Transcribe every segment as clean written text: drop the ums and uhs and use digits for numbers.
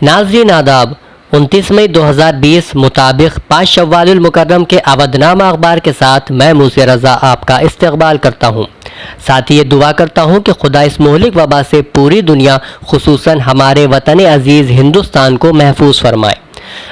नाज़रीन आदाब, 29 मई 2020 मुताबिक 5 शव्वाल मुकर्रम के अवधनामा अखबार के साथ मैं मूसी रज़ा आपका इस्तकबाल करता हूँ। साथ ही ये दुआ करता हूँ कि खुदा इस मोहलिक वबा से पूरी दुनिया खुसूसन हमारे वतन अजीज़ हिंदुस्तान को महफूज फरमाए।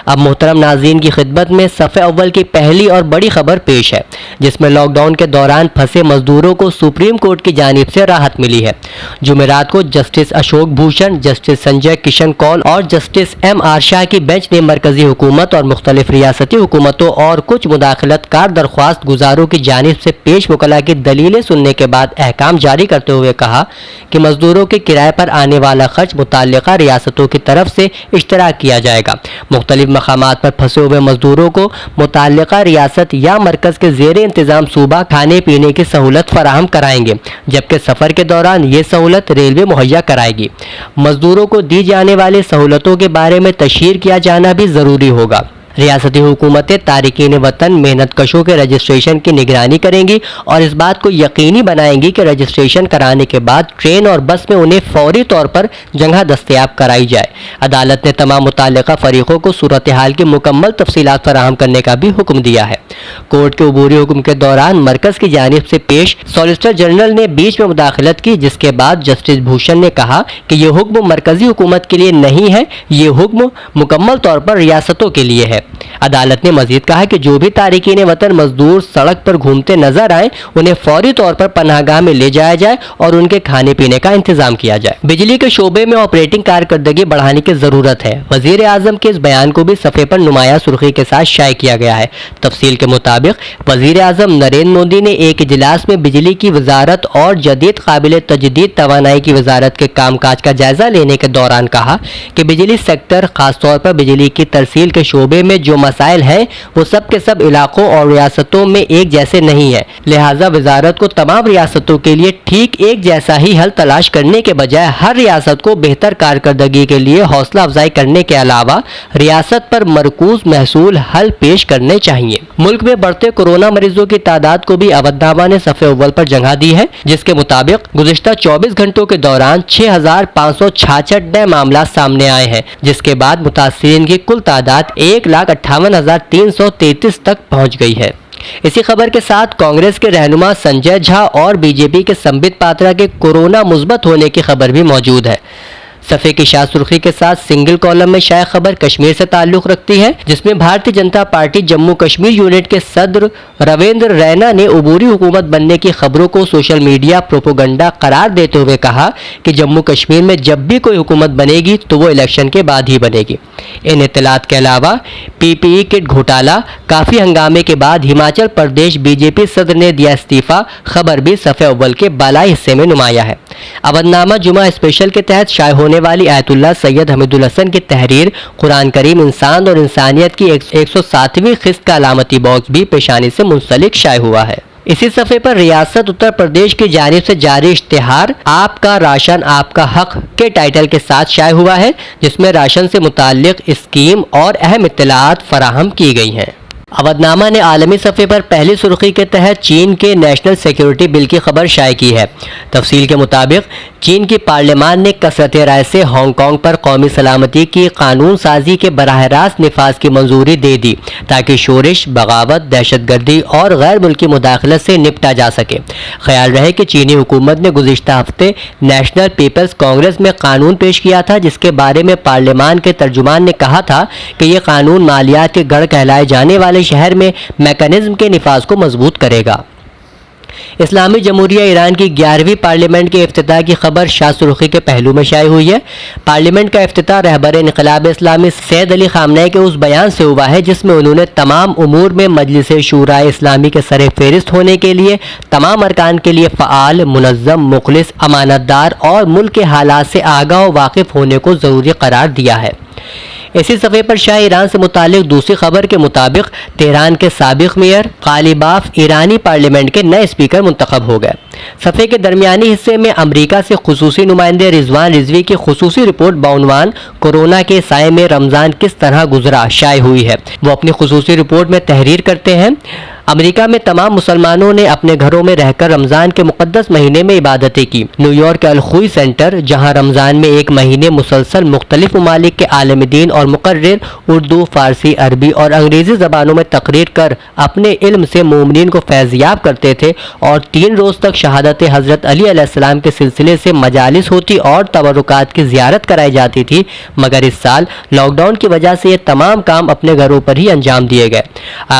अब मोहतरम नाज़रीन की खिदमत में सफ़े अव्वल की पहली और बड़ी खबर पेश है, जिसमें लॉकडाउन के दौरान फंसे मजदूरों को सुप्रीम कोर्ट की जानिब से राहत मिली है। जुमेरात को जस्टिस अशोक भूषण, जस्टिस संजय किशन कौल और जस्टिस M.R. शाह की बेंच ने मरकजी हुकूमत और मुख्तलिफ रियासती हुकूमतों और कुछ मुदाखलतकार दरख्वास्त गुजारों की जानिब से पेश वकला की दलीलें सुनने के बाद अहकाम जारी करते हुए कहा कि मजदूरों के किराए पर आने वाला खर्च मुताल्लिका रियासतों की तरफ से इश्तराक किया जाएगा। मुख्तलिफ मकामात पर फंसे हुए मजदूरों को मुताल्लिका रियासत या मरकज़ के ज़ेरे इंतज़ाम सूबा खाने पीने की सहूलत फराहम कराएंगे, जबकि सफ़र के दौरान ये सहूलत रेलवे मुहैया कराएगी। मजदूरों को दी जाने वाली सहूलतों के बारे में तशहीर किया जाना भी ज़रूरी होगा। रियासती हुकूमतें तारिकीन वतन मेहनत कशों के रजिस्ट्रेशन की निगरानी करेंगी और इस बात को यकीनी बनाएंगी कि रजिस्ट्रेशन कराने के बाद ट्रेन और बस में उन्हें फौरी तौर पर जगह दस्तयाब कराई जाए। अदालत ने तमाम मुताल्लिका फरीकों को सूरत हाल की मुकम्मल तफसीलात फराहम करने का भी हुक्म दिया है। कोर्ट के अबूरी हुक्म के दौरान मरकज़ की जानिब से पेश सॉलिसिटर जनरल ने बीच में मुदाखलत की, जिसके बाद जस्टिस भूषण ने कहा कि यह हुक्म मरकजी हुकूमत के लिए नहीं है, ये हुक्म मुकम्मल तौर पर रियासतों के लिए है। अदालत ने मजीद कहा कि जो भी तारिकीन वतन मजदूर सड़क पर घूमते नजर आए उन्हें फौरी तौर पर पनाहगाह में ले जाया जाए और उनके खाने पीने का इंतजाम किया जाए। बिजली के शोबे में ऑपरेटिंग कारकर्दगी बढ़ाने की जरूरत है। वजीर आजम के इस बयान को भी सफ़े पर नुमाया सुर्खी के साथ शाये किया गया है। तफसील के मुताबिक वजीर आजम नरेंद्र मोदी ने एक इजलास में बिजली की वजारत और जदीद काबिल तजदीद तवानाई की वजारत के कामकाज का जायजा लेने के दौरान कहा कि बिजली सेक्टर खासतौर पर बिजली की तरसील के शोबे में जो मसाइल हैं वो सब के सब इलाकों और रियासतों में एक जैसे नहीं है। लिहाजा वजारत को तमाम रियासतों के लिए ठीक एक जैसा ही हल तलाश करने के बजाय हर रियासत को बेहतर कारकर्दगी के लिए हौसला अफजाई करने के अलावा रियासत पर मरकूज महसूल हल पेश करने चाहिए। मुल्क में बढ़ते कोरोना मरीजों की तादाद को भी अवधनामा ने सफ़े अव्वल पर जगह दी है, जिसके मुताबिक गुज़िश्ता 24 घंटों के दौरान 6,566 नए मामला सामने आए हैं, जिसके बाद मुतासिरीन की कुल तादाद 1,58,333 तक पहुंच गई है। इसी खबर के साथ कांग्रेस के रहनुमा संजय झा और बीजेपी के संबित पात्रा के कोरोना मुस्बत होने की खबर भी मौजूद है। सफ़े की शाह सुर्खी के साथ सिंगल कॉलम में शाये खबर कश्मीर से ताल्लुक़ रखती है, जिसमें भारतीय जनता पार्टी जम्मू कश्मीर यूनिट के सदर रविंद्र रैना ने अबूरी हुकूमत बनने की खबरों को सोशल मीडिया प्रोपोगंडा करार देते हुए कहा कि जम्मू कश्मीर में जब भी कोई हुकूमत बनेगी तो वो इलेक्शन के बाद ही बनेगी। इन इत्तलात के अलावा PPE किट घोटाला, काफ़ी हंगामे के बाद हिमाचल प्रदेश बीजेपी सदर ने दिया इस्तीफ़ा, खबर भी सफ़े अव्वल के बालाई हिस्से में नुमाया है। अवधनामा जुमा स्पेशल के तहत शाये होने वाली आयतुल्लाह सैयद हमीदुल हसन की तहरीर कुरान करीम इंसान और इंसानियत की 107वीं किस्त का अलामती बॉक्स भी पेशानी से मुंसलिक शाये हुआ है। इसी सफ़े पर रियासत उत्तर प्रदेश की जानिब से जारी इश्तिहार आपका राशन आपका हक के टाइटल के साथ शाये हुआ है, जिसमें राशन से मुताल्लिक स्कीम और अहम इत्तलाआत फराहम की गई हैं। अवधनामा ने आलमी सफ़े पर पहली सुर्खी के तहत चीन के नेशनल सिक्योरिटी बिल की खबर शाये की है। तफसील के मुताबिक चीन की पार्लियामान ने कसरत राय से हांगकांग पर कौमी सलामती की कानून साजी के बराह रास्त निफाज की मंजूरी दे दी, ताकि शोरिश, बगावत, दहशतगर्दी और गैर मुल्की मुदाखलत से निपटा जा सके। ख्याल रहे कि चीनी हुकूमत ने गुज़िश्ता हफ्ते नेशनल पीपल्स कांग्रेस में कानून पेश किया था, जिसके बारे में पार्लियामान के तर्जुमान ने कहा था कि यह कानून मालियात के गढ़ कहलाए जाने वाले शहर में मैकेनिज्म के निफाज को मजबूत करेगा। इस्लामी जमहूरिया ईरान की 11वीं पार्लियामेंट के इफ्तिताह की खबर शाह सुर्खी के पहलू में शाये हुई है। पार्लियामेंट का इफ्तिताह रहबर इनकलाब इस्लामी सैयद अली खामनेई के उस बयान से हुआ है, जिसमें उन्होंने तमाम उमूर में मजलिस शूरा इस्लामी के सर फहरिस्त होने के लिए तमाम अरकान के लिए फ़आल, मुनज़्ज़म, मुखलिस, अमानतदार और मुल्क के हालात से आगाह व वाकिफ़ होने को ज़रूरी करार दिया है। इसी सफ़े पर शाह ईरान से मुतालिक दूसरी खबर के मुताबिक तेहरान के साबिक मेयर कालिबाफ ईरानी पार्लियामेंट के नए स्पीकर मुंतखब हो गए। सफ़े के दरमियानी हिस्से में अमरीका से खुसूसी नुमाइंदे रिजवान रिजवी की खुसूसी रिपोर्ट बाउनवान कोरोना के साए में रमज़ान किस तरह गुजरा शाये हुई है। वो अपनी खुसूसी रिपोर्ट में तहरीर करते हैं, امریکہ میں تمام مسلمانوں نے اپنے گھروں میں رہ کر رمضان کے مقدس مہینے میں عبادتیں کی۔ نیو یارک کے الخوئی سینٹر، جہاں رمضان میں ایک مہینے مسلسل مختلف ممالک کے عالم دین اور مقرر اردو، فارسی، عربی اور انگریزی زبانوں میں تقریر کر اپنے علم سے مومنین کو فیضیاب کرتے تھے، اور 3 روز تک شہادت حضرت علی علیہ السلام کے سلسلے سے مجالس ہوتی اور تبرکات کی زیارت کرائی جاتی تھی، مگر اس سال لاک ڈاؤن کی وجہ سے یہ تمام کام اپنے گھروں پر ہی انجام دیے گئے۔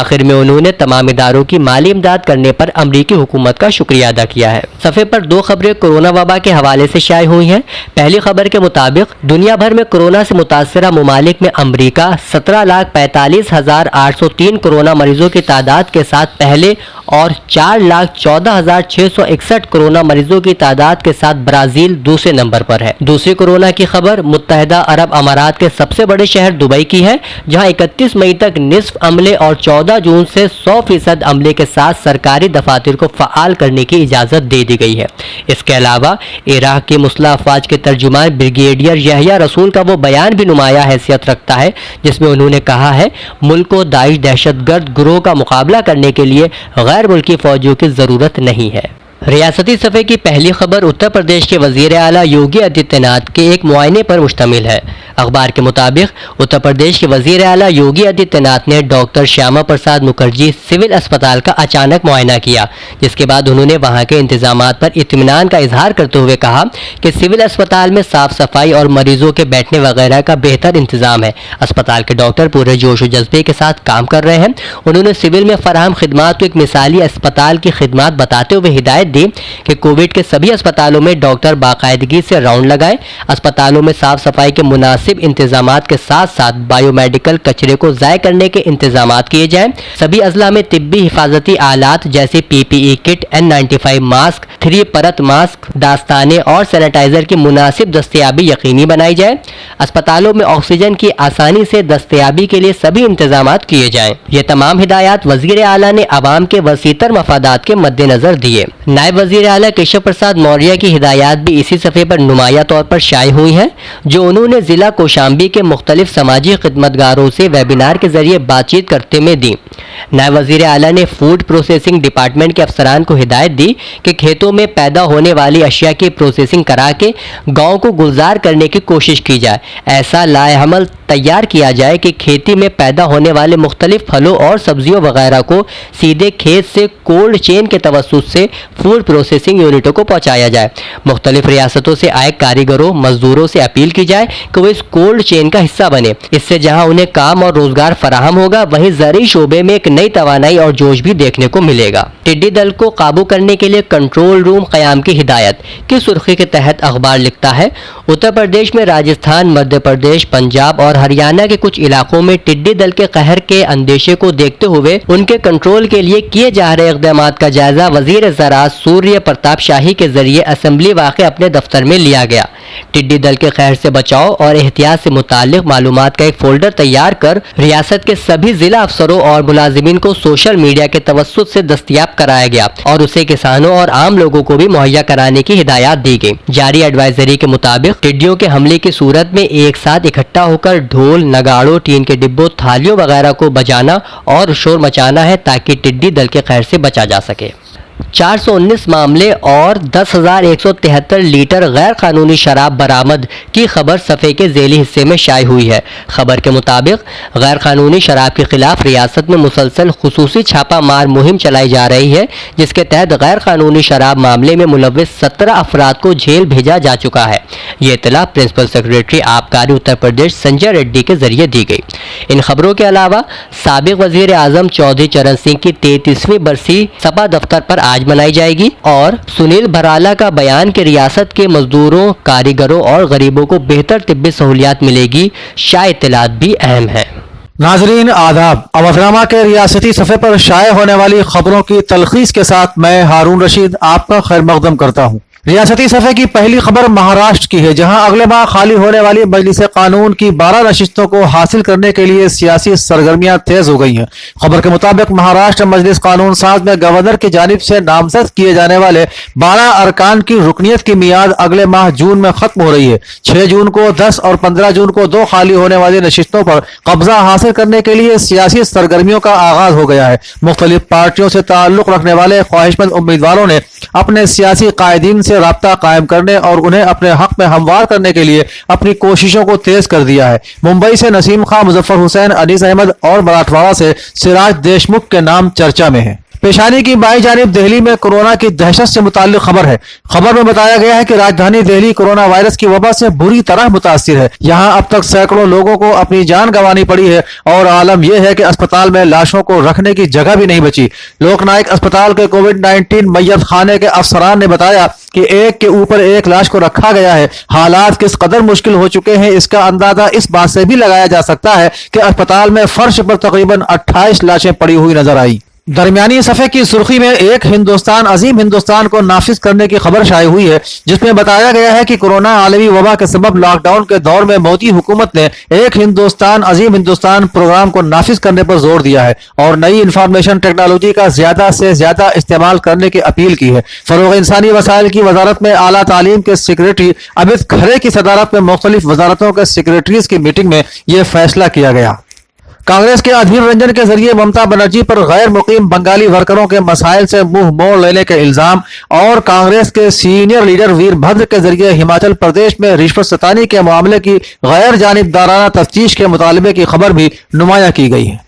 آخر میں انہوں نے تمام اداروں کی مالی امداد کرنے پر امریکی حکومت کا شکریہ ادا کیا ہے۔ صفحے پر 2 خبریں کورونا وبا کے حوالے سے شائع ہوئی ہیں۔ پہلی خبر کے مطابق دنیا بھر میں کورونا سے متاثرہ ممالک میں امریکہ 17,45,803 کورونا مریضوں کی تعداد کے ساتھ پہلے اور 4,14,661 کورونا مریضوں کی تعداد کے ساتھ برازیل دوسرے نمبر پر ہے۔ دوسری کورونا کی خبر متحدہ عرب امارات کے سب سے بڑے شہر دبئی کی ہے، جہاں 31 مئی تک نصف عملے اور 14 جون سے 100% عملے کے ساتھ سرکاری دفاتر کو فعال کرنے کی اجازت دے دی گئی ہے۔ اس کے علاوہ عراق کی مسلح افواج کے ترجمان بریگیڈیئر یحییٰ رسول کا وہ بیان بھی نمایاں حیثیت رکھتا ہے، جس میں انہوں نے کہا ہے ملک کو داعش دہشت گرد گروہ کا مقابلہ کرنے کے لیے غیر ملکی فوجیوں کی ضرورت نہیں ہے۔ ریاستی صفحے کی پہلی خبر اتر پردیش کے وزیر اعلیٰ یوگی آدتیہ ناتھ کے ایک معائنے پر مشتمل ہے۔ اخبار کے مطابق اتر پردیش کے وزیر اعلیٰ یوگی آدتیہ ناتھ نے ڈاکٹر شیاما پرساد مکھرجی سول اسپتال کا اچانک معائنہ کیا، جس کے بعد انہوں نے وہاں کے انتظامات پر اطمینان کا اظہار کرتے ہوئے کہا کہ سول اسپتال میں صاف صفائی اور مریضوں کے بیٹھنے وغیرہ کا بہتر انتظام ہے۔ اسپتال کے ڈاکٹر پورے جوش و جذبے کے ساتھ کام کر رہے ہیں۔ انہوں نے سول میں فراہم خدمات کو ایک مثالی اسپتال کی خدمات بتاتے ہوئے ہدایت دی کہ کووڈ کے سبھی اسپتالوں میں ڈاکٹر باقاعدگی سے راؤنڈ لگائیں، اسپتالوں میں صاف صفائی کے مناسب انتظامات کے ساتھ ساتھ بائیو میڈیکل کچرے کو ضائع کرنے کے انتظامات کیے جائیں، سبھی اضلاع میں طبی حفاظتی آلات جیسے PPE کٹ، N95 ماسک، 3 پرت ماسک، داستانے اور سینیٹائزر کی مناسب دستیابی یقینی بنائی جائے، اسپتالوں میں آکسیجن کی آسانی سے دستیابی کے لیے سبھی انتظامات کیے جائیں۔ یہ تمام ہدایات وزیر اعلیٰ نے عوام کے وسیع تر مفادات کے مد نظر دیے۔ نائب وزیر اعلیٰ کیشو پرساد موریہ کی ہدایات بھی اسی صفحے پر نمایاں طور پر شائع ہوئی ہیں، جو انہوں نے ضلع کوشامبی کے مختلف سماجی خدمتگاروں سے ویبینار کے ذریعے بات چیت کرتے میں دی۔ نائب وزیر اعلیٰ نے فوڈ پروسیسنگ ڈپارٹمنٹ کے افسران کو ہدایت دی کہ کھیتوں میں پیدا ہونے والی اشیاء کی پروسیسنگ کرا کے گاؤں کو گلزار کرنے کی کوشش کی جائے۔ ایسا لائحہ عمل تیار کیا جائے کہ کھیتی میں پیدا ہونے والے مختلف پھلوں اور سبزیوں وغیرہ کو سیدھے کھیت سے کولڈ چین کے توسط سے فوڈ پروسیسنگ یونٹوں کو پہنچایا جائے۔ مختلف ریاستوں سے آئے کاریگروں، مزدوروں سے اپیل کی جائے کہ وہ اس کولڈ چین کا حصہ بنے۔ اس سے جہاں انہیں کام اور روزگار فراہم ہوگا، وہیں زرعی شعبے میں ایک نئی توانائی اور جوش بھی دیکھنے کو ملے گا۔ ٹڈی دل کو قابو کرنے کے لیے کنٹرول روم قیام کی ہدایت کی سرخی کے تحت اخبار لکھتا ہے اتر پردیش میں راجستھان، مدھیہ پردیش، پنجاب اور ہریانہ کے کچھ علاقوں میں ٹڈی دل کے قہر کے اندیشے کو دیکھتے ہوئے ان کے کنٹرول کے لیے کیے جا رہے اقدامات کا جائزہ وزیر زراعت سوریہ پرتاپ شاہی کے ذریعے اسمبلی واقع اپنے دفتر میں لیا گیا۔ ٹڈی دل کے قہر سے بچاؤ اور احتیاط سے متعلق معلومات کا ایک فولڈر تیار کر ریاست کے سبھی ضلع افسروں اور ملازمین کو سوشل میڈیا کے توسط سے دستیاب کرایا گیا اور اسے کسانوں اور عام لوگوں کو بھی مہیا کرانے کی ہدایات دی گئی۔ جاری ایڈوائزری کے مطابق ٹڈیوں کے حملے کی صورت میں ایک ساتھ اکٹھا ہو کر ڈھول، نگاڑوں، ٹین کے ڈبوں، تھالیوں وغیرہ کو بجانا اور شور مچانا ہے تاکہ ٹڈی دل کے قہر سے بچا جا سکے۔ 419 معاملے اور 10,173 لیٹر غیر قانونی شراب برآمد کی خبر صفحے کے ذیلی حصے میں شائع ہوئی ہے۔ خبر کے مطابق غیر قانونی شراب کے خلاف ریاست میں مسلسل خصوصی چھاپہ مار مہم چلائی جا رہی ہے، جس کے تحت غیر قانونی شراب معاملے میں ملوث 17 افراد کو جیل بھیجا جا چکا ہے۔ یہ اطلاع principal secretary آبکاری Uttar Pradesh Sanjay ready کے ذریعے دی گئی۔ ان خبروں کے علاوہ سابق وزیر اعظم چودھری چرن سنگھ کی 33ویں برسی سپا دفتر پر آج منائی جائے گی، اور سنیل بھرالا کا بیان کہ ریاست کے مزدوروں، کاریگروں اور غریبوں کو بہتر طبی سہولیات ملے گی، شائع اطلاعات بھی اہم ہیں۔ ناظرین آداب، اوقاتنامہ کے ریاستی صفحے پر شائع ہونے والی خبروں کی تلخیص کے ساتھ میں ہارون رشید آپ کا خیر مقدم کرتا ہوں۔ रियासती सफ़े की पहली खबर महाराष्ट्र की है, जहां अगले माह खाली होने वाली मजलिस कानून की 12 नशिस्तों को हासिल करने के लिए सियासी सरगर्मियां तेज हो गई हैं। खबर के मुताबिक महाराष्ट्र मजलिस कानून साज में गवर्नर की जानिब से नामजद किए जाने वाले 12 अरकान की रुकनीत की मियाद अगले माह जून में खत्म हो रही है। 6 जून को 10 और 15 जून को 2 खाली होने वाली नशिस्तों पर कब्जा हासिल करने के लिए सियासी सरगर्मियों का आगाज हो गया है। मुख्तलिफ पार्टियों से ताल्लुक रखने वाले ख्वाहिशमंद उम्मीदवारों ने अपने सियासी कायदीन से राब्ता कायम करने और उन्हें अपने हक में हमवार करने के लिए अपनी कोशिशों को तेज कर दिया है। मुंबई से नसीम खान, मुजफ्फर हुसैन, अनीस अहमद और मराठवाड़ा से सिराज देशमुख के नाम चर्चा में है। पेशानी की बाई जानिब दिल्ली में कोरोना की दहशत से मुताल्लिक खबर है। खबर में बताया गया है कि राजधानी दिल्ली कोरोना वायरस की वबा से बुरी तरह मुतासिर है। यहाँ अब तक सैकड़ों लोगों को अपनी जान गंवानी पड़ी है और आलम यह है कि अस्पताल में लाशों को रखने की जगह भी नहीं बची। लोकनायक अस्पताल के कोविड-19 मैयत खाने के अफसरान ने बताया कि एक के ऊपर एक लाश को रखा गया है। हालात किस कदर मुश्किल हो चुके हैं इसका अंदाजा इस बात से भी लगाया जा सकता है कि अस्पताल में फर्श पर तकरीबन 28 लाशें पड़ी हुई नजर आई। दरमियानी सफ़े की सुर्खी में एक हिंदुस्तान अजीम हिंदुस्तान को नाफिज करने की खबर शाये हुई है, जिसमें बताया गया है कि कोरोना आलमी वबा के सबब लॉकडाउन के दौर में मोदी हुकूमत ने एक हिंदुस्तान अजीम हिंदुस्तान प्रोग्राम को नाफिज करने पर जोर दिया है और नई इंफॉर्मेशन टेक्नोलॉजी का ज्यादा से ज्यादा इस्तेमाल करने की अपील की है। फरोग इंसानी वसाइल की वजारत में आला तालीम के सेक्रेटरी अमित खरे की सदारत में मुख्तलिफ वजारतों के सेक्रेटरीज की मीटिंग में यह फैसला किया गया। कांग्रेस के अधीर रंजन के जरिए ममता बनर्जी पर गैर मुकीम बंगाली वर्करों के मसाइल से मुंह मोड़ लेने के इल्जाम और कांग्रेस के सीनियर लीडर वीरभद्र के जरिए हिमाचल प्रदेश में रिश्वत सतानी के मामले की गैर जानिबदाराना तफ्तीश के मुतालबे की खबर भी नुमाया की गई है।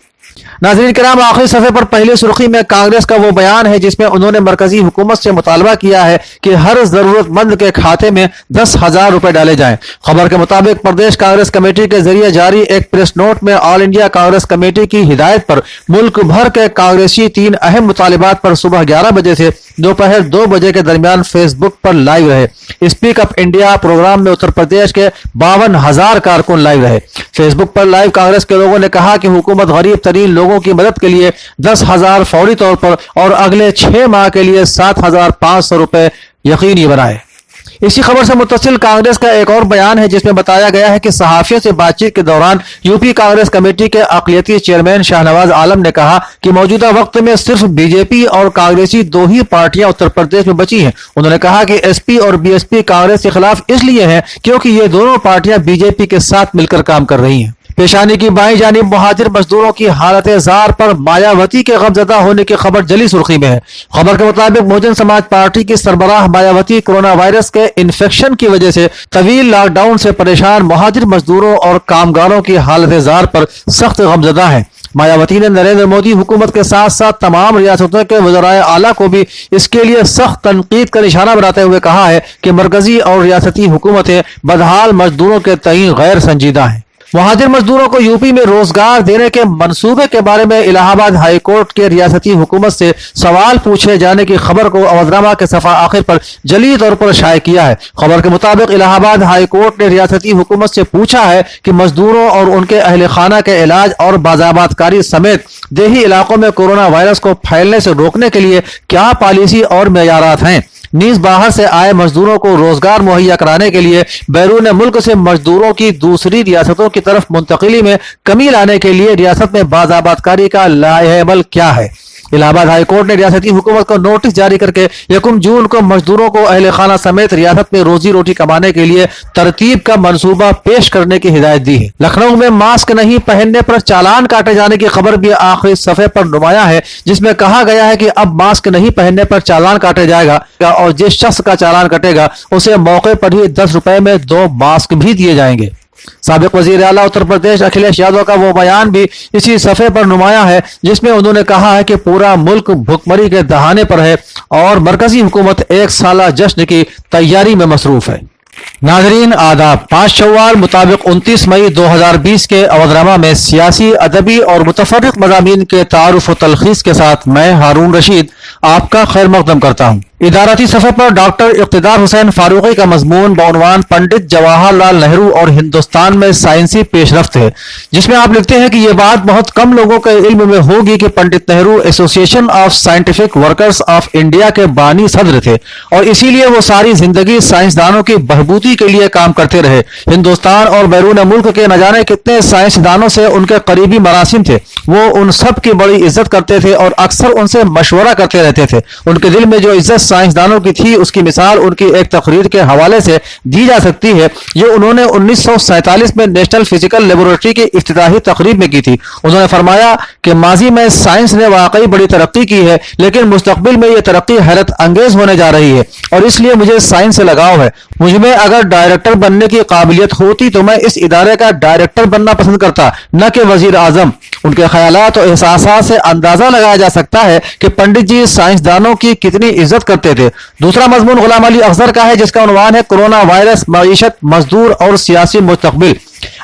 नाज़रीन किराम, आखिरी सफ़े पर पहली सुर्खी में कांग्रेस का वो बयान है जिसमें उन्होंने मरकजी हुकूमत से मुतालबा किया है कि हर जरूरतमंद के खाते में 10,000 रुपए डाले जाएं। खबर के मुताबिक प्रदेश कांग्रेस कमेटी के जरिए जारी एक प्रेस नोट में ऑल इंडिया कांग्रेस कमेटी की हिदायत पर मुल्क भर के कांग्रेसी 3 अहम मुतालिबात पर सुबह 11 बजे से दोपहर 2 बजे के दरमियान फेसबुक पर लाइव रहे। स्पीक अप इंडिया प्रोग्राम में उत्तर प्रदेश के 52,000 कारकुन लाइव रहे। फेसबुक पर लाइव कांग्रेस के लोगों ने कहा कि हुकूमत गरीब तरीन लोगों की मदद के लिए 10,000 फौरी तौर पर और अगले 6 माह के लिए 7,500 रुपए यकीनी बनाए। इसी खबर से मुत्तसिल कांग्रेस का एक और बयान है जिसमें बताया गया है कि सहाफियों से बातचीत के दौरान यूपी कांग्रेस कमेटी के अक़लियती चेयरमैन शाहनवाज आलम ने कहा कि मौजूदा वक्त में सिर्फ बीजेपी और कांग्रेसी 2 ही पार्टियां उत्तर प्रदेश में बची हैं। उन्होंने कहा कि एसपी और बीएसपी कांग्रेस के खिलाफ इसलिए हैं क्योंकि ये दोनों पार्टियां बीजेपी के साथ मिलकर काम कर रही हैं। पेशानी की बाईं जानिब मुहाजिर मजदूरों की हालत जार पर मायावती के गमजदा होने की खबर जली सुर्खी में है। खबर के मुताबिक बहुजन समाज पार्टी की सरबराह मायावती कोरोना वायरस के इन्फेक्शन की वजह से तवील लॉकडाउन से परेशान मुहाजिर मजदूरों और कामगारों की हालत जार पर सख्त गमजदा है। मायावती ने नरेंद्र मोदी हुकूमत के साथ साथ तमाम रियासतों के वज़राए आला को भी इसके लिए सख्त तनकीद का निशाना बनाते हुए कहा है कि मरकजी और रियासती हुकूमतें बदहाल मजदूरों के तईन गैर संजीदा हैं। मुहाजिर मजदूरों को यूपी में रोजगार देने के मंसूबे के बारे में इलाहाबाद हाई कोर्ट के रियासती हुकूमत से सवाल पूछे जाने की खबर को अवधनामा के सफा आखिर पर जली तौर पर शाये किया है। खबर के मुताबिक इलाहाबाद हाई कोर्ट ने रियासती हुकूमत से पूछा है कि मजदूरों और उनके अहल खाना के इलाज और बाज़ाबातकारी समेत देही इलाकों में कोरोना वायरस को फैलने से रोकने के लिए क्या पॉलिसी और मेयारात हैं। नीज बाहर से आए मजदूरों को रोजगार मुहैया कराने के लिए बैरून मुल्क से मजदूरों की दूसरी रियासतों की तरफ मुंतकिली में कमी लाने के लिए रियासत में बाज़ाबातकारी का लाएअमल क्या है। इलाहाबाद हाई कोर्ट ने रियासती हुकूमत को नोटिस जारी करके 1 जून को मजदूरों को अहल खाना समेत रियासत में रोजी रोटी कमाने के लिए तरतीब का मंसूबा पेश करने की हिदायत दी है। लखनऊ में मास्क नहीं पहनने पर चालान काटे जाने की खबर भी आखिरी सफे पर नुमाया है, जिसमें कहा गया है कि अब मास्क नहीं पहनने पर चालान काटा जाएगा और जिस शख्स का चालान कटेगा उसे मौके पर ही 10 रुपए में 2 मास्क भी दिए जाएंगे। साबिक वजीर आला उत्तर प्रदेश अखिलेश यादव का वो बयान भी इसी सफ़े पर नुमाया है जिसमें उन्होंने कहा है कि पूरा मुल्क भुखमरी के दहाने पर है और मरकजी हुकूमत 1 साला जश्न की तैयारी में मसरूफ है। नाजरीन आदाब, 5 शव्वाल मुताबिक 29 मई 2020 के अवधनामा में सियासी, अदबी और मुतफर्रिक मज़ामीन के तारुफ व तलखीस के साथ मैं हारून रशीद आपका खैर मकदम करता हूँ। इदारती सफ़े पर डॉक्टर इक़्तिदार हुसैन फारूकी का मजमून बउनवान पंडित जवाहर लाल नेहरू और हिंदुस्तान में साइंसी पेशरफ्त है, जिसमें आप लिखते हैं कि यह बात बहुत कम लोगों के इल्म में होगी कि Pandit Nehru association of scientific workers of India के बानी सदर थे और इसीलिए वो सारी जिंदगी साइंसदानों की बहबूदी के लिए काम करते रहे। हिंदुस्तान और बैरून मुल्क के न जाने कितने साइंसदानों से उनके करीबी मरासिम थे। वो उन सब की बड़ी इज्जत करते थे और अक्सर उनसे मशवरा करते रहते थे। उनके दिल में जो इज्जत साइंसदानों की थी उसकी मिसाल उनकी एक तकरीर के हवाले से दी जा सकती है जो उन्होंने 1947 में नेशनल फिजिकल लेबोरेटरी की इफ्तिताही तकरीब में की थी। उन्होंने फरमाया कि माजी में साइंस ने वाकई बड़ी तरक्की की है, लेकिन मुस्तकबिल में यह तरक्की हैरत अंगेज होने जा रही है और इसलिए मुझे साइंस से लगाव है। मुझ में अगर डायरेक्टर बनने की काबिलियत होती तो मैं इस इदारे का डायरेक्टर बनना पसंद करता, न कि वजीर आजम। उनके ख्यालात और एहसासात से अंदाजा लगाया जा सकता है कि पंडित जी साइंसदानों की कितनी इज्जत करते थे। दूसरा मजमून गुलाम अली अफजर का है, जिसका उन्वान है कोरोना वायरस, मईशत, मजदूर और सियासी मुस्तकबिल।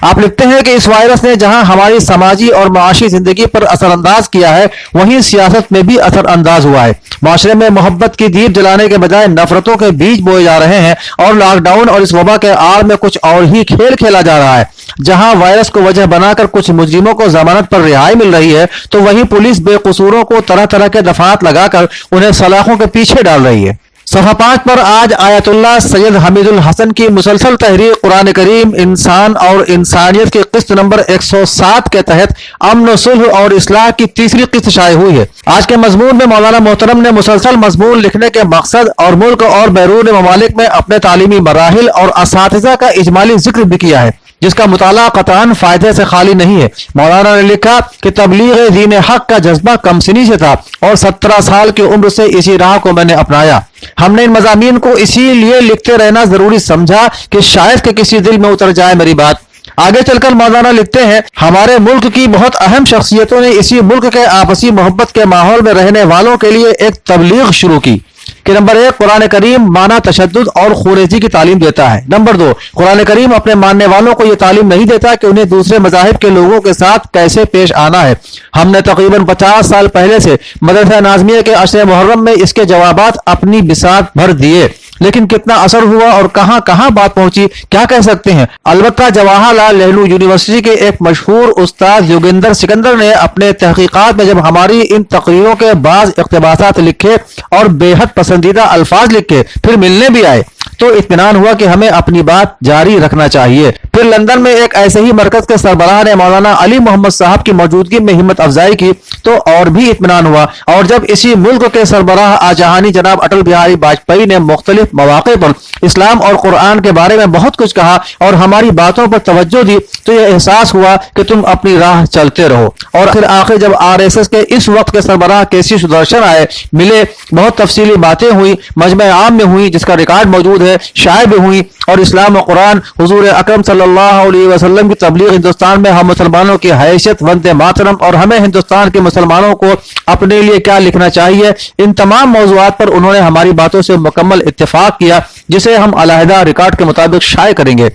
आप लिखते हैं कि इस वायरस ने जहां हमारी समाजी और माशी जिंदगी पर असरअंदाज किया है, वहीं सियासत में भी असरअंदाज हुआ है। माशरे में मोहब्बत की दीप जलाने के बजाय नफरतों के बीज बोए जा रहे हैं और लॉकडाउन और इस वबा के आड़ में कुछ और ही खेल खेला जा रहा है। जहां वायरस को वजह बनाकर कुछ मुजरिमों को जमानत पर रिहाई मिल रही है, तो वहीं पुलिस बेकसूरों को तरह तरह के दफात लगाकर उन्हें सलाखों के पीछे डाल रही है। सफ़ा 5 पर आज आयतुल्लाह सैयद हमीदुल हसन की मुसलसल तहरीर कुरान करीम इंसान और इंसानियत की किस्त नंबर 107 के तहत अमन, सुलह और इस्लाह की तीसरी किस्त शाये हुई है। आज के मजमून में मौलाना मोहतरम ने मुसलसल मजमून लिखने के मकसद और मुल्क और बैरून ममालिक में अपने तालीमी मराहिल और असातिज़ा का इजमाली जिक्र भी किया है, जिसका मुताला कतअन फायदे से खाली नहीं है। मौलाना ने लिखा कि तबलीग दीन हक का जज्बा कमसिनी से था और 17 साल की उम्र से इसी राह को मैंने अपनाया। हमने इन मज़ामीन को इसीलिए लिखते रहना जरूरी समझा कि शायद के किसी दिल में उतर जाए मेरी बात। आगे चलकर मौलाना लिखते हैं, हमारे मुल्क की बहुत अहम शख्सियतों ने इसी मुल्क के आपसी मोहब्बत के माहौल में रहने वालों के लिए एक तबलीग शुरू की कि नंबर 1, कुरान करीम माना तशद्दुद और खुरेजी की तालीम देता है। नंबर 2, कुरान करीम अपने मानने वालों को यह तालीम नहीं देता कि उन्हें दूसरे मज़ाहिब के लोगों के साथ कैसे पेश आना है। हमने तकरीबन 50 साल पहले से मदरसा नाज़मिया के अशरे मुहर्रम में इसके जवाबात अपनी बिसात भर दिए, लेकिन कितना असर हुआ और कहां कहां बात पहुंची क्या कह सकते हैं। अलबत्ता जवाहर लाल नेहरू यूनिवर्सिटी के एक मशहूर उस्ताद योगेंद्र सिकंदर ने अपने तहकीकात में जब हमारी इन तकरीरों के बाज़ इक़्तिबासात लिखे और बेहद पसंदीदा अल्फाज लिखे, फिर मिलने भी आए, तो इत्मीनान हुआ कि हमें अपनी बात जारी रखना चाहिए। फिर लंदन में एक ऐसे ही मरकज के सरबराह ने मौलाना अली मोहम्मद साहब की मौजूदगी में हिम्मत अफजाई की, तो और भी इत्मीनान हुआ। और जब इसी मुल्क के सरबराह आजहानी जनाब अटल बिहारी वाजपेयी ने मुख्तलिफ मौके पर इस्लाम और कुरान के बारे में बहुत कुछ कहा और हमारी बातों पर तवज्जो दी, तो यह एहसास हुआ कि तुम अपनी राह चलते रहो। और फिर आखिर जब RSS के इस वक्त के सरबराह केसी सुदर्शन आए, मिले, बहुत तफसीली बातें हुई, मजमे आम में हुई जिसका रिकॉर्ड मौजूद है, शाये भी हुई और इस्लाम और कुरान, हुजूर अकरम सल्लल्लाहु अलैहि वसल्लम की तबलीग हिंदुस्तान में हम मुसलमानों की हैसियत, वंदे मातरम और हमें हिंदुस्तान के मुसलमानों को अपने लिए क्या लिखना चाहिए, इन तमाम मौज़ूआत पर उन्होंने हमारी बातों से मुकम्मल इत्तेफाक किया, जिसे हम अलहदा रिकॉर्ड के मुताबिक शाये करेंगे।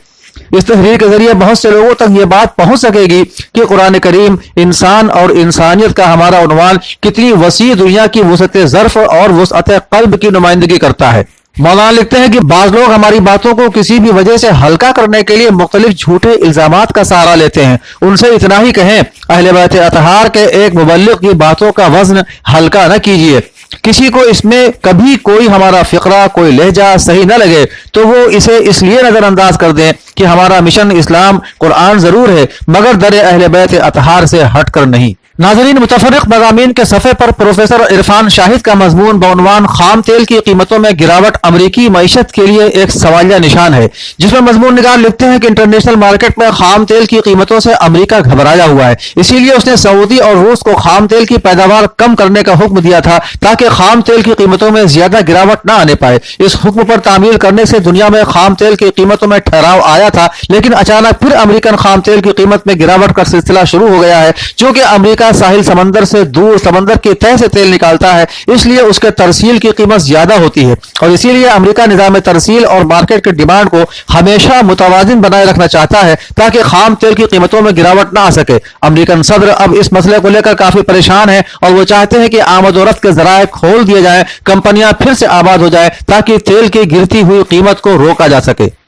इस तहरीर के जरिए बहुत से लोगों तक ये बात पहुंच सकेगी कि कुरान करीम इंसान और इंसानियत का हमारा उन्वान कितनी वसी दुनिया की वसअत ज़र्फ और वसअत क़ल्ब की नुमाइंदगी करता है। मौलाना लिखते हैं कि बाज़ लोग हमारी बातों को किसी भी वजह से हल्का करने के लिए मुख्तलिफ झूठे इल्जामात का सहारा लेते हैं। उनसे इतना ही कहें, अहले बैत अतहार के एक मुबल्लिग की बातों का वजन हल्का न कीजिए। किसी को इसमें कभी कोई हमारा फिक्रा, कोई लहजा सही न लगे तो वो इसे इसलिए नजरअंदाज कर दें कि हमारा मिशन इस्लाम कुरान जरूर है, मगर दर अहले बैत अतहार से हटकर नहीं। नाज़रीन, मुतफर्रिक़ मज़ामीन के सफ़े पर प्रोफेसर इरफान शाहिद का मजमून बउनवान खाम तेल की कीमतों में गिरावट अमरीकी मईशत के लिए एक सवालिया निशान है, जिसमें मजमून निगार लिखते हैं कि इंटरनेशनल मार्केट में खाम तेल की कीमतों से अमरीका घबराया हुआ है। इसीलिए उसने सऊदी और रूस को खाम तेल की पैदावार कम करने का हुक्म दिया था ताकि खाम तेल की कीमतों में ज्यादा गिरावट न आने पाए। इस हुक्म पर तामील करने से दुनिया में खाम तेल की कीमतों में ठहराव आया था, लेकिन अचानक फिर अमेरिकन खाम तेल की कीमत में गिरावट का सिलसिला शुरू हो गया है, क्योंकि अमेरिका दरिया साहिल समंदर से दूर समंदर की तह से तेल निकालता है, इसलिए उसके तरसील की कीमत ज्यादा होती है और इसीलिए अमेरिका निजाम तरसील और मार्केट की डिमांड को हमेशा मुतवाजिन बनाए रखना चाहता है ताकि खाम तेल की कीमतों में गिरावट ना आ सके। अमेरिकन सदर अब इस मसले को लेकर काफी परेशान है और वो चाहते हैं कि आमद और रफ्त के जराए खोल दिए जाएं, कंपनियां फिर से आबाद हो जाए ताकि तेल की गिरती हुई कीमत को रोका जा सके।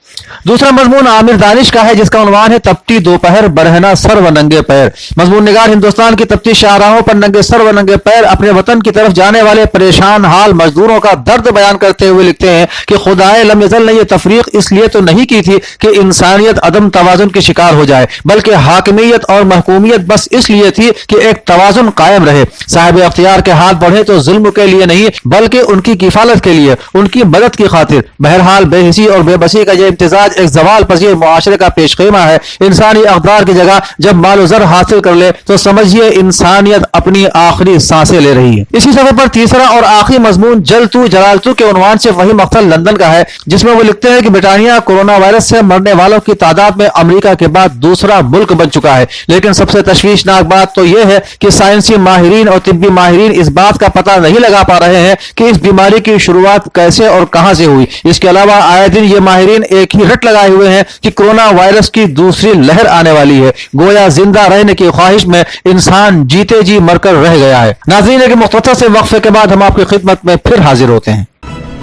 दूसरा मजमून आमिर दानिश का है जिसका उन्वान है तपती दोपहर बरहना सर व नंगे पैर। मजमून निगार हिंदुस्तान की तपती शाहराहों पर नंगे सर व नंगे पैर अपने वतन की तरफ जाने वाले परेशान हाल मजदूरों का दर्द बयान करते हुए लिखते हैं कि खुदाए लम यज़ल ने यह तफरीक इसलिए तो नहीं की थी कि इंसानियत अदम तवाजुन की शिकार हो जाए, बल्कि हाकिमियत और महकूमियत बस इसलिए थी कि एक तवाजुन कायम रहे। साहिब अख्तियार के हाथ बढ़े तो जुल्म के लिए नहीं बल्कि उनकी किफालत के लिए, उनकी मदद की खातिर। बहरहाल बेहिसी और बेबसी का यह इम्तिजाज एक जवाल पजीर मुआशरे का पेशखेमा है। इंसानी अक़दार की जगह जब मालो ज़र हासिल कर ले तो समझिए इंसानियत अपनी आखिरी सांसें ले रही है। इसी सफर पर तीसरा और आखिरी मजमून जल तू जलाल तू के उन्वान से वही मक्तल लंदन का है जिसमें वो लिखते हैं कि ब्रिटानिया कोरोना वायरस से मरने वालों की तादाद में अमेरिका के बाद दूसरा मुल्क बन चुका है। लेकिन सबसे तशवीशनाक बात तो यह है कि साइंसी माहिरीन और तिब्बी माहिरीन इस बात का पता नहीं लगा पा रहे हैं कि इस बीमारी की शुरुआत कैसे और कहां से हुई। इसके अलावा आए दिन ये माहिरीन एक ही रट लगाए हुए हैं कि कोरोना वायरस की दूसरी लहर आने वाली है। गोया जिंदा रहने की ख्वाहिश में इंसान जीते जी मरकर रह गया है। नाज़रीन, एक मुख्तसर से वक्फे के बाद हम आपकी खिदमत में फिर हाजिर होते हैं।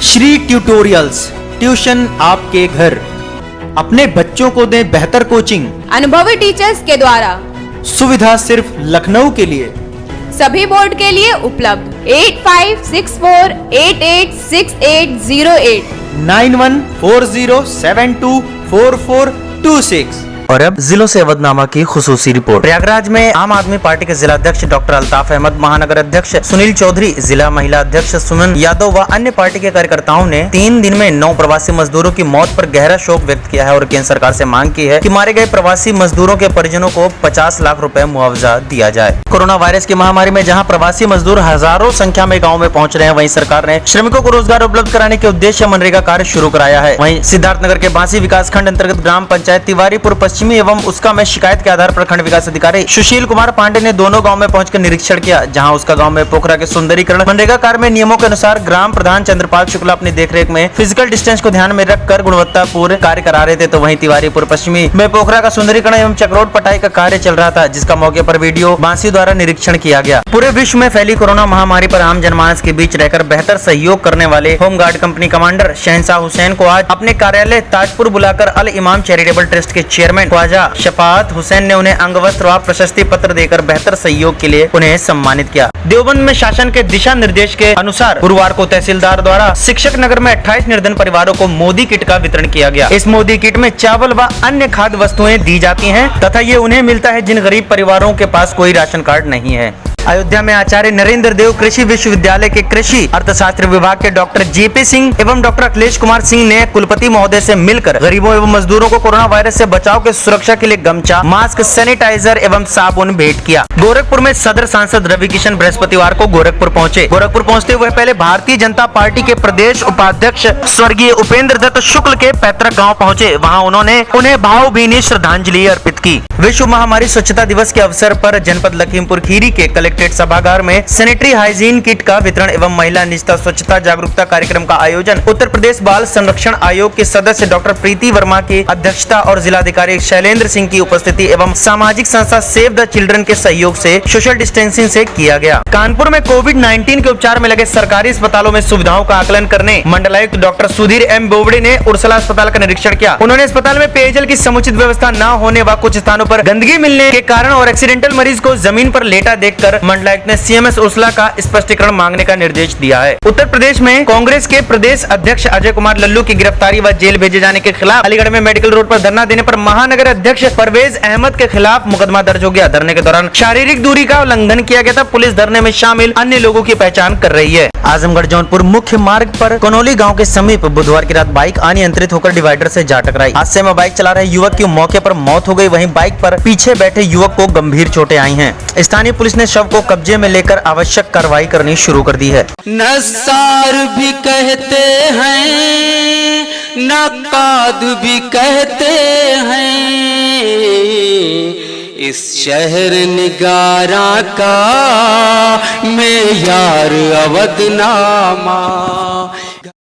श्री ट्यूटोरियल्स, ट्यूशन आपके घर। अपने बच्चों को दें बेहतर कोचिंग, अनुभवी टीचर्स के द्वारा। सुविधा सिर्फ लखनऊ के लिए। सभी बोर्ड के लिए उपलब्ध 8564886808 9140724426। और अब जिलों से अवधनामा की खुसूसी रिपोर्ट। प्रयागराज में आम आदमी पार्टी के जिला अध्यक्ष डॉक्टर अल्ताफ अहमद, महानगर अध्यक्ष सुनील चौधरी, जिला महिला अध्यक्ष सुमन यादव व अन्य पार्टी के कार्यकर्ताओं ने 3 दिन में 9 प्रवासी मजदूरों की मौत पर गहरा शोक व्यक्त किया है और केंद्र सरकार से मांग की है कि मारे गए प्रवासी मजदूरों के परिजनों को 50 लाख रुपए मुआवजा दिया जाए। कोरोना वायरस की महामारी में जहाँ प्रवासी मजदूर हजारों संख्या में गाँव में पहुँच रहे हैं, वहीं सरकार ने श्रमिकों को रोजगार उपलब्ध कराने के उद्देश्य मनरेगा कार्य शुरू कराया है। वहीं सिद्धार्थनगर के बांसी विकास खंड अंतर्गत ग्राम पंचायत तिवारीपुर पश्चिमी एवं उसका में शिकायत के आधार पर खंड विकास अधिकारी सुशील कुमार पांडे ने दोनों गांव में पहुंचकर निरीक्षण किया, जहां उसका गांव में पोखरा के सुंदरीकरण मनरेगा कार्य में नियमों के अनुसार ग्राम प्रधान चंद्रपाल शुक्ला अपनी देखरेख में फिजिकल डिस्टेंस को ध्यान में रखकर गुणवत्तापूर्ण कार्य करा रहे थे। तो वहीं तिवारीपुर पश्चिमी में पोखरा का सुंदरीकरण एवं चक्रोट पटाई का कार्य चल रहा था, जिसका मौके पर वीडियो बांसी द्वारा निरीक्षण किया गया। पूरे विश्व में फैली कोरोना महामारी पर आम जनमानस के बीच रहकर बेहतर सहयोग करने वाले होमगार्ड कंपनी कमांडर शहनशाह हुसैन को आज अपने कार्यालय ताजपुर बुलाकर अल इमाम चैरिटेबल ट्रस्ट के चेयरमैन ख्वाजा शफाअत हुसैन ने उन्हें अंगवस्त्र व प्रशस्ति पत्र देकर बेहतर सहयोग के लिए उन्हें सम्मानित किया। देवबंद में शासन के दिशा निर्देश के अनुसार गुरुवार को तहसीलदार द्वारा शिक्षक नगर में 28 निर्धन परिवारों को मोदी किट का वितरण किया गया। इस मोदी किट में चावल व अन्य खाद्य वस्तुएं दी जाती हैं तथा ये उन्हें मिलता है जिन गरीब परिवारों के पास कोई राशन कार्ड नहीं है। अयोध्या में आचार्य नरेंद्र देव कृषि विश्वविद्यालय के कृषि अर्थशास्त्र विभाग के डॉक्टर जेपी सिंह एवं डॉक्टर अखिलेश कुमार सिंह ने कुलपति महोदय से मिलकर गरीबों एवं मजदूरों को कोरोना वायरस से बचाव के सुरक्षा के लिए गमछा, मास्क, सैनिटाइजर एवं साबुन भेंट किया। गोरखपुर में सदर सांसद रवि किशन बृहस्पतिवार को गोरखपुर पहुंचे। गोरखपुर पहुंचते हुए पहले भारतीय जनता पार्टी के प्रदेश उपाध्यक्ष स्वर्गीय उपेंद्र दत्त शुक्ल के पैतृक गाँव पहुँचे। वहाँ उन्होंने उन्हें भावभीनी श्रद्धांजलि अर्पित की। विश्व महामारी स्वच्छता दिवस के अवसर पर जनपद लखीमपुर खीरी के कलेक्ट्रेट सभागार में सैनिटरी हाइजीन किट का वितरण एवं महिला निजता स्वच्छता जागरूकता कार्यक्रम का आयोजन उत्तर प्रदेश बाल संरक्षण आयोग के सदस्य डॉक्टर प्रीति वर्मा की अध्यक्षता और जिलाधिकारी शैलेंद्र सिंह की उपस्थिति एवं सामाजिक संस्था सेव द चिल्ड्रन के सहयोग से सोशल डिस्टेंसिंग से किया गया। कानपुर में कोविड-19 के उपचार में लगे सरकारी अस्पतालों में सुविधाओं का आकलन करने मंडलायुक्त डॉक्टर सुधीर एम बोबड़े ने उर्सला अस्पताल का निरीक्षण किया। उन्होंने अस्पताल में पेयजल की समुचित व्यवस्था न होने व कुछ स्थानों पर गंदगी मिलने के कारण और एक्सीडेंटल मरीज को जमीन पर लेटा देखकर मंडलायुक्त ने सीएमएस उर्सला का स्पष्टीकरण मांगने का निर्देश दिया है। उत्तर प्रदेश में कांग्रेस के प्रदेश अध्यक्ष अजय कुमार लल्लू की गिरफ्तारी व जेल भेजे जाने के खिलाफ अलीगढ़ में मेडिकल रोड पर धरना देने पर महानगर अध्यक्ष परवेज अहमद के खिलाफ मुकदमा दर्ज हो गया। धरने के दौरान शारीरिक दूरी का उल्लंघन किया गया था। पुलिस धरने में शामिल अन्य लोगों की पहचान कर रही है। आजमगढ़ जौनपुर मुख्य मार्ग पर कनौली गांव के समीप बुधवार की रात बाइक अनियंत्रित होकर डिवाइडर से जा टकराई। हादसे में बाइक चला रहे युवक की मौके पर मौत हो गई, वहीं बाइक पर पीछे बैठे युवक को गंभीर चोटें आई हैं। स्थानीय पुलिस ने शव को कब्जे में लेकर आवश्यक कार्रवाई करनी शुरू कर दी है। नस्सार भी कहते हैं, नक्काद भी कहते हैं, इस शहर निगारा का मैं यार अवधनामा